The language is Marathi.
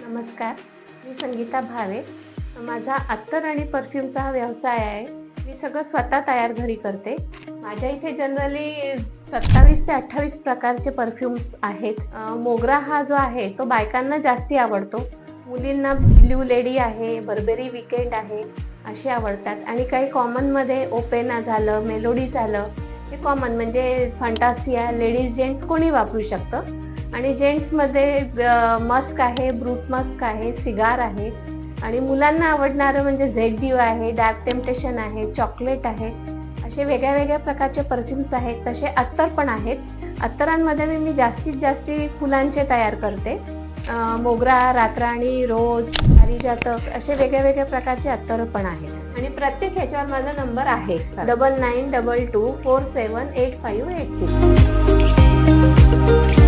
नमस्कार, मी संगीता भावे. माझा अत्तर आणि परफ्यूमचा हा व्यवसाय आहे. मी सगळं स्वतः तयार घरी करते. माझ्या इथे जनरली 27 ते 28 प्रकारचे परफ्यूम्स आहेत. मोगरा हा जो आहे तो बायकांना जास्ती आवडतो. मुलींना ब्ल्यू लेडी आहे, बर्बेरी वीकेंड आहे, असे आवडतात. आणि काही कॉमनमध्ये ओपेना झालं, मेलोडी झालं, हे कॉमन म्हणजे फंटासिया लेडीज जेंट्स कोणी वापरू शकतं. आणि जेंट्समध्ये मस्क आहे, ब्रूट मस्क आहे, सिगार आहे. आणि मुलांना आवडणारं म्हणजे झेड ड्यू आहे, डार्क टेम्पटेशन आहे, चॉकलेट आहे. असे वेगळ्या वेगळ्या प्रकारचे परफ्यूम्स आहेत. तसे अत्तर पण आहेत. अत्तरांमध्ये मी जास्तीत जास्त फुलांचे तयार करते. मोगरा, रातराणी, रोज, पारिजातक असे वेगळ्या वेगळ्या प्रकारचे अत्तर पण आहेत. आणि प्रत्येक ह्याच्यावर माझा नंबर आहे 9922478586.